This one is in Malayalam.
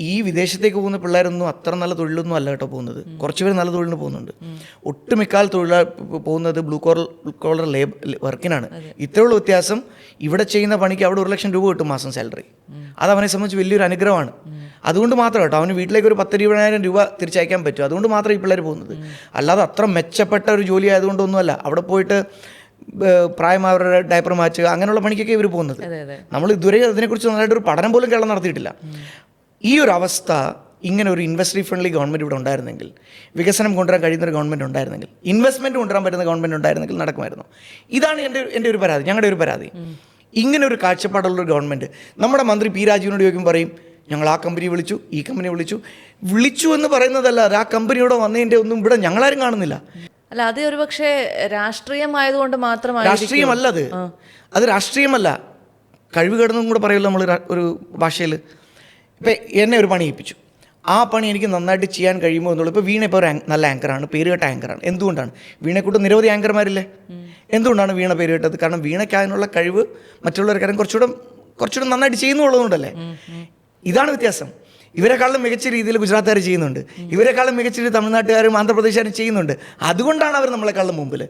ഈ വിദേശത്തേക്ക് പോകുന്ന പിള്ളേരൊന്നും അത്ര നല്ല തൊഴിലൊന്നും അല്ല കേട്ടോ പോകുന്നത്. കുറച്ച് പേര് നല്ല തൊഴിലിന് പോകുന്നുണ്ട്. ഒട്ടുമിക്കാൽ പോകുന്നത് ബ്ലൂ കോളർ വർക്കിനാണ്. ഇത്രയുള്ള വ്യത്യാസം, ഇവിടെ ചെയ്യുന്ന പണിക്ക് അവിടെ 1,00,000 രൂപ കിട്ടും മാസം സാലറി. അത് അവനെ സംബന്ധിച്ച് വലിയൊരു അനുഗ്രഹമാണ്. അതുകൊണ്ട് മാത്രം കേട്ടോ അവന് വീട്ടിലേക്ക് ഒരു 10-20,000 രൂപ തിരിച്ചയക്കാൻ പറ്റും. അതുകൊണ്ട് മാത്രം ഈ പിള്ളേർ പോകുന്നത്. അല്ലാതെ അത്ര മെച്ചപ്പെട്ട ഒരു ജോലി ആയതുകൊണ്ടൊന്നുമല്ല. അവിടെ പോയിട്ട് പ്രായമായവരുടെ ഡയപ്പർ മാച്ച് അങ്ങനെയുള്ള പണിക്കൊക്കെ ഇവർ പോകുന്നത്. നമ്മൾ ഇതുവരെ അതിനെക്കുറിച്ച് നന്നായിട്ടൊരു പഠനം പോലും കേരളം നടത്തിയിട്ടില്ല. ഈ ഒരു അവസ്ഥ, ഇങ്ങനെ ഒരു ഇൻവെസ്റ്ററി ഫ്രണ്ട്ലി ഗവൺമെൻറ് ഇവിടെ ഉണ്ടായിരുന്നെങ്കിൽ, വികസനം കൊണ്ടുവരാൻ കഴിയുന്ന ഒരു ഗവൺമെൻറ് ഉണ്ടായിരുന്നെങ്കിൽ, ഇൻവെസ്റ്റ്മെൻറ്റ് കൊണ്ടുവരാൻ പറ്റുന്ന ഗവൺമെൻറ് ഉണ്ടായിരുന്നെങ്കിൽ നടക്കുമായിരുന്നു. ഇതാണ് എൻ്റെ ഒരു പരാതി, ഞങ്ങളുടെ ഒരു പരാതി. ഇങ്ങനെ ഒരു കാഴ്ചപ്പാടുള്ളൊരു ഗവൺമെൻറ്. നമ്മുടെ മന്ത്രി പി രാജീവിനോട് ചോദിക്കും, പറയും ഞങ്ങൾ ആ കമ്പനി വിളിച്ചു, ഈ കമ്പനി വിളിച്ചു എന്ന് പറയുന്നതല്ലാതെ ആ കമ്പനിയോട് വന്നതിൻ്റെ ഒന്നും ഇവിടെ ഞങ്ങളാരും കാണുന്നില്ല. അല്ല, അത് ഒരു പക്ഷേ രാഷ്ട്രീയമായതുകൊണ്ട് മാത്രമാണ്. രാഷ്ട്രീയമല്ല അത് രാഷ്ട്രീയമല്ല, കഴിവുകേടെന്നും കൂടെ പറയുമല്ലോ നമ്മൾ ഒരു ഭാഷയിൽ. ഇപ്പം എന്നെ ഒരു പണി ഏൽപ്പിച്ചു, ആ പണി എനിക്ക് നന്നായിട്ട് ചെയ്യാൻ കഴിയുമോ എന്നുള്ളത്. ഇപ്പോൾ വീണ ഇപ്പോൾ ഒരു നല്ല ആങ്കറാണ്, പേരുകേട്ട ആങ്കറാണ്. എന്തുകൊണ്ടാണ്? വീണയെക്കൂട്ട് നിരവധി ആങ്കർമാരില്ലേ. എന്തുകൊണ്ടാണ് വീണ പേര് കേട്ടത്? കാരണം വീണയ്ക്ക് അതിനുള്ള കഴിവ് മറ്റുള്ളവർക്കാരും കുറച്ചുകൂടെ നന്നായിട്ട് ചെയ്യുന്നുള്ളതുകൊണ്ടല്ലേ. ഇതാണ് വ്യത്യാസം. ഇവരെക്കാളും മികച്ച രീതിയിൽ ഗുജറാത്തുകാർ ചെയ്യുന്നുണ്ട്, ഇവരെക്കാളും മികച്ച രീതിയിൽ തമിഴ്നാട്ടുകാരും ആന്ധ്രാപ്രദേശുകാരും ചെയ്യുന്നുണ്ട്. അതുകൊണ്ടാണ് അവർ നമ്മളെക്കാളും മുമ്പിൽ.